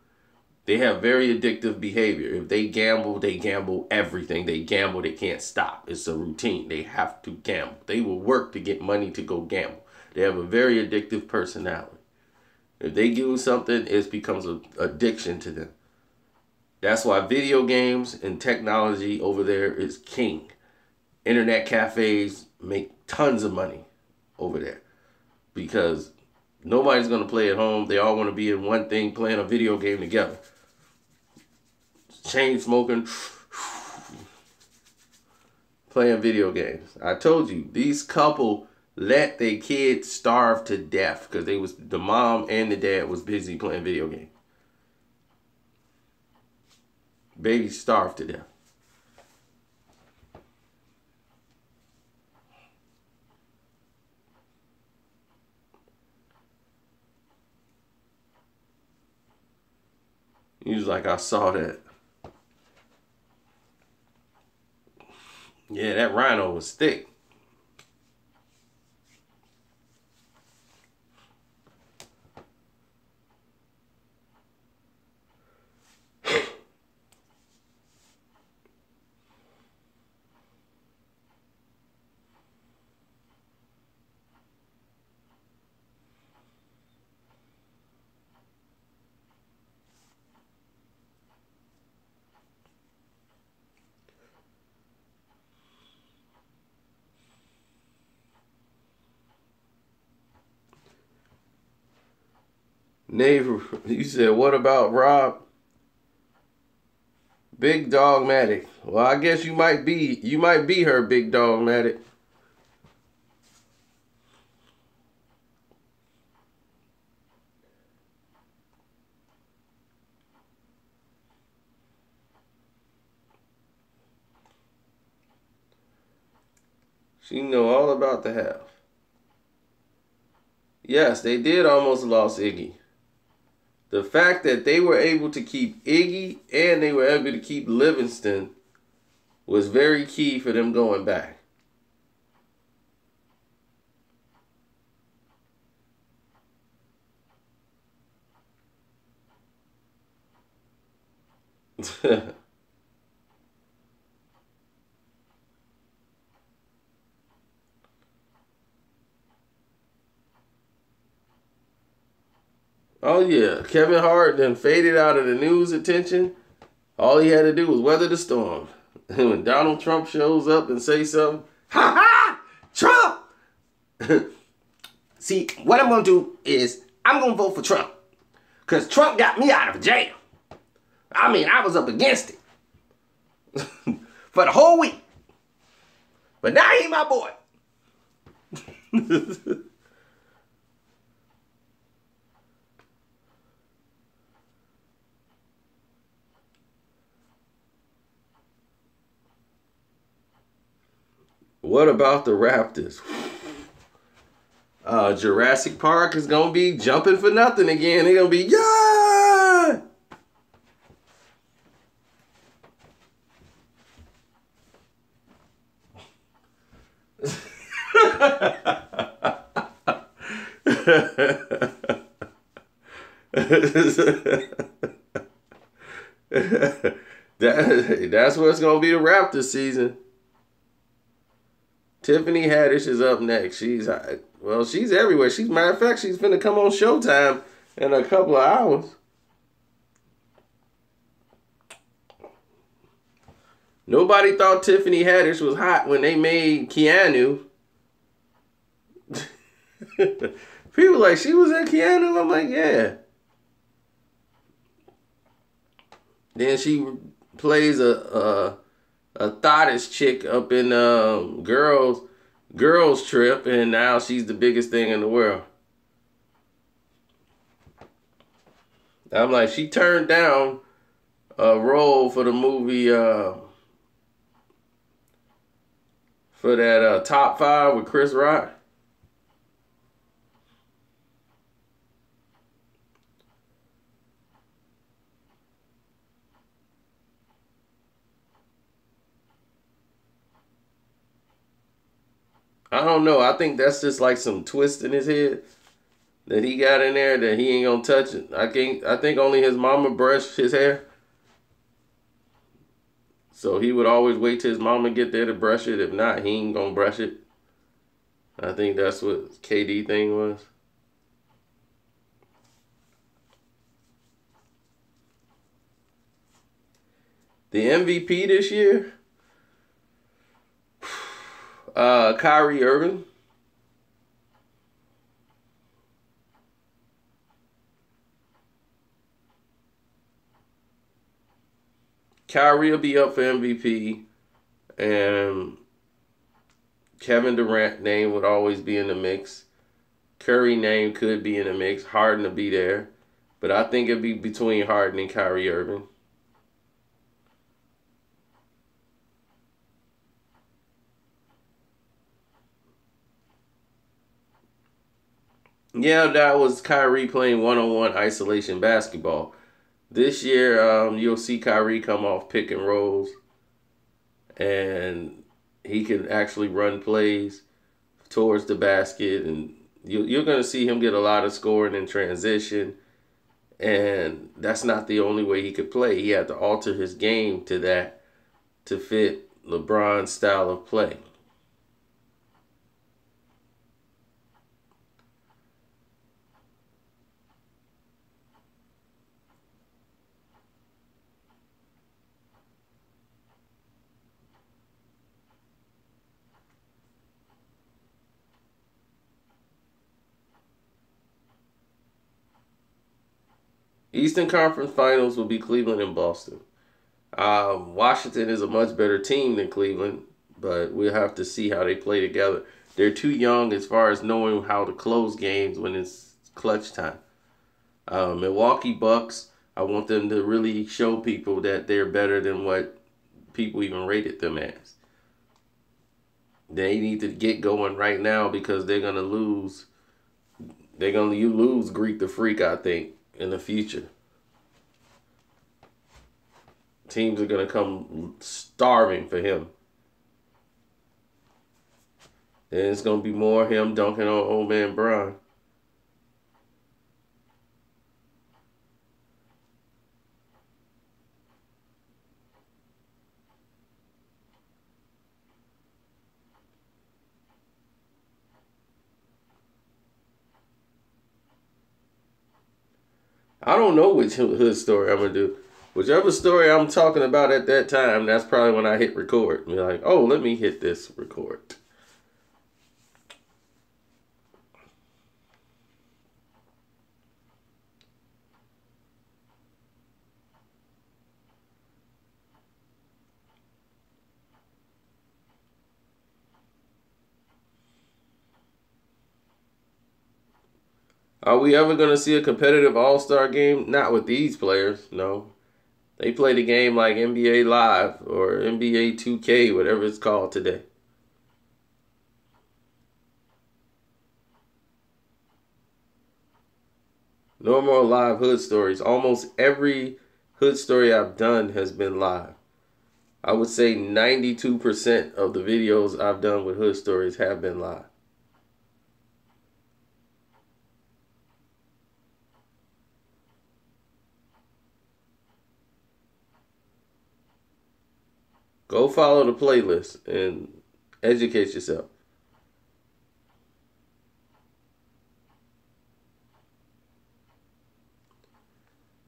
They have very addictive behavior. If they gamble everything. They gamble, they can't stop. It's a routine. They have to gamble. They will work to get money to go gamble. They have a very addictive personality. If they do something, it becomes an addiction to them. That's why video games and technology over there is king. Internet cafes make tons of money over there because nobody's going to play at home. They all want to be in one thing, playing a video game together. Chain smoking, playing video games. I told you, these couple let their kids starve to death because the mom and the dad was busy playing video games. Babies starved to death. He was like, I saw that. Yeah, that rhino was thick. Neighbor, you said, what about Rob? Big Dogmatic. Well, I guess you might be her Big Dogmatic. She know all about the half. Yes, they did almost lost Iggy. The fact that they were able to keep Iggy and they were able to keep Livingston was very key for them going back. Oh yeah, Kevin Hart then faded out of the news attention. All he had to do was weather the storm. And when Donald Trump shows up and say something, ha ha, Trump! See, what I'm going to do is I'm going to vote for Trump. Because Trump got me out of jail. I mean, I was up against it. For the whole week. But now he my boy. What about the Raptors? Jurassic Park is going to be jumping for nothing again. They're going to be, yeah! That's what's going to be the Raptors season. Tiffany Haddish is up next. She's everywhere. Matter of fact, she's finna come on Showtime in a couple of hours. Nobody thought Tiffany Haddish was hot when they made Keanu. People like, she was in Keanu? I'm like, yeah. Then she plays a thottish chick up in girls trip, and now she's the biggest thing in the world. I'm like, she turned down a role for the movie for that Top 5 with Chris Rock. I don't know. I think that's just like some twist in his head that he got in there that he ain't gonna touch it. I think only his mama brushed his hair. So he would always wait till his mama get there to brush it. If not, he ain't gonna brush it. I think that's what KD thing was. The MVP this year, Kyrie Irving. Kyrie will be up for MVP, and Kevin Durant name would always be in the mix. Curry name could be in the mix. Harden to be there, but I think it'd be between Harden and Kyrie Irving. Yeah, that was Kyrie playing one-on-one isolation basketball. This year, you'll see Kyrie come off pick and rolls, and he can actually run plays towards the basket, and you're going to see him get a lot of scoring in transition. And that's not the only way he could play. He had to alter his game to that to fit LeBron's style of play. Eastern Conference Finals will be Cleveland and Boston. Washington is a much better team than Cleveland, but we'll have to see how they play together. They're too young as far as knowing how to close games when it's clutch time. Milwaukee Bucks, I want them to really show people that they're better than what people even rated them as. They need to get going right now because they're gonna lose. They're gonna you lose Greek the Freak, I think, in the future. Teams are gonna come starving for him. And it's gonna be more him dunking on old man Bron. I don't know which hood story I'm gonna do. Whichever story I'm talking about at that time, that's probably when I hit record. Be like, oh, let me hit this record. Are we ever gonna see a competitive All-Star game? Not with these players, no. They play the game like NBA Live or NBA 2K, whatever it's called today. No more live hood stories. Almost every hood story I've done has been live. I would say 92% of the videos I've done with hood stories have been live. Go follow the playlist and educate yourself.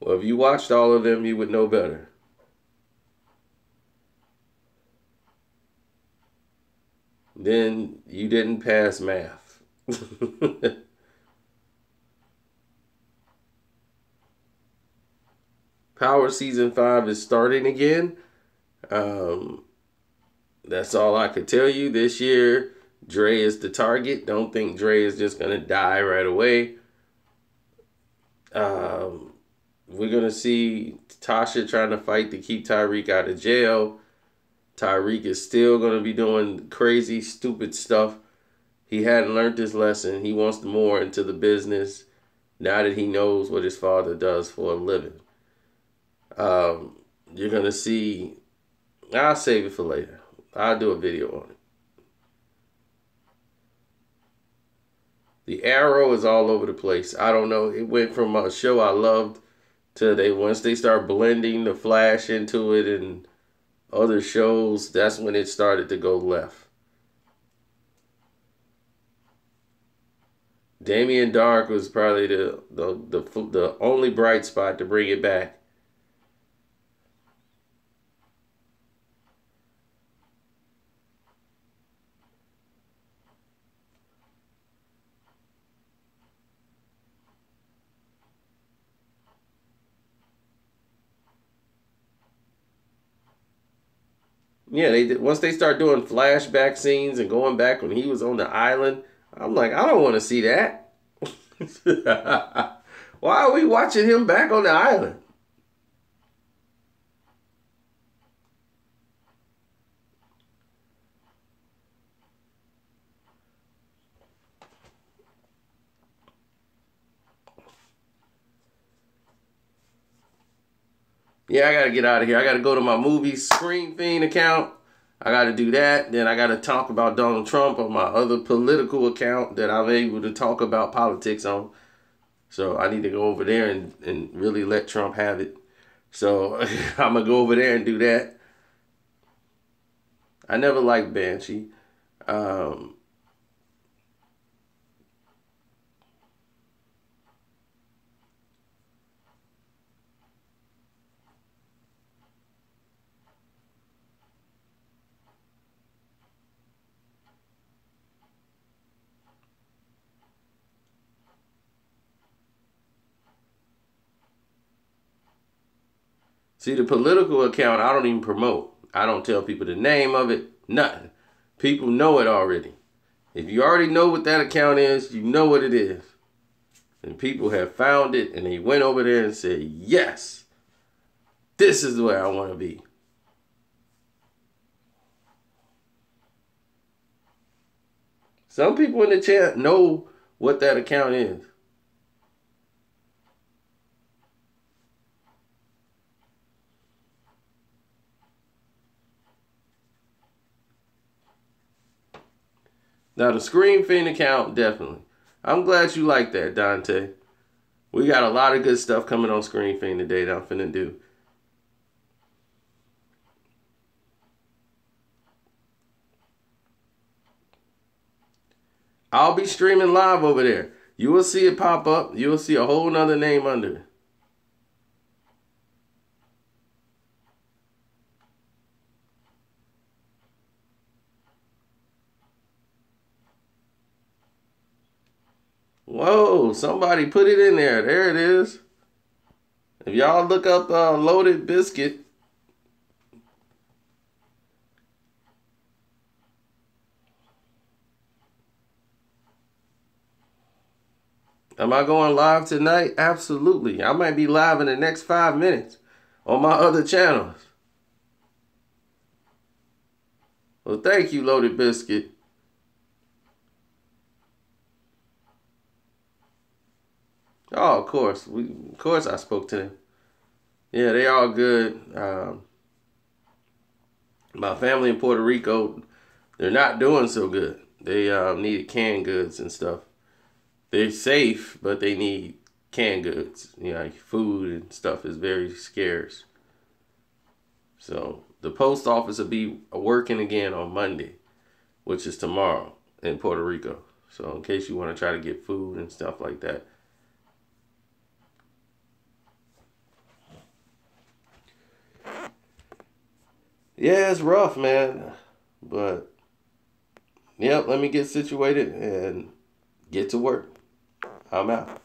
Well, if you watched all of them, you would know better. Then you didn't pass math. Power Season 5 is starting again. That's all I could tell you. This year, Dre is the target. Don't think Dre is just going to die right away. We're going to see Tasha trying to fight to keep Tyreek out of jail. Tyreek is still going to be doing crazy, stupid stuff. He hadn't learned his lesson. He wants more into the business now that he knows what his father does for a living. You're going to see... I'll save it for later. I'll do a video on it. The Arrow is all over the place. I don't know. It went from a show I loved to once they start blending the Flash into it and other shows, that's when it started to go left. Damien Dark was probably the only bright spot to bring it back. Yeah, they did. Once they start doing flashback scenes and going back when he was on the island, I'm like, I don't want to see that. Why are we watching him back on the island? Yeah, I got to get out of here. I got to go to my movie Screen Fiend account. I got to do that. Then I got to talk about Donald Trump on my other political account that I'm able to talk about politics on. So I need to go over there and really let Trump have it. So I'm going to go over there and do that. I never liked Banshee. See, the political account, I don't even promote. I don't tell people the name of it, nothing. People know it already. If you already know what that account is, you know what it is. And people have found it, and they went over there and said, yes, this is where I want to be. Some people in the chat know what that account is. Now, the Screen Fiend account, definitely. I'm glad you like that, Dante. We got a lot of good stuff coming on Screen Fiend today that I'm finna do. I'll be streaming live over there. You will see it pop up. You will see a whole nother name under it. Whoa, somebody put it in there. There it is. If y'all look up Loaded Biscuit. Am I going live tonight? Absolutely. I might be live in the next 5 minutes on my other channels. Well, thank you, Loaded Biscuit. Oh, of course. Of course I spoke to them. Yeah, they all good. My family in Puerto Rico, they're not doing so good. They needed canned goods and stuff. They're safe, but they need canned goods. You know, like food and stuff is very scarce. So the post office will be working again on Monday, which is tomorrow in Puerto Rico. So in case you want to try to get food and stuff like that. Yeah, it's rough, man. But, yep, let me get situated and get to work. I'm out.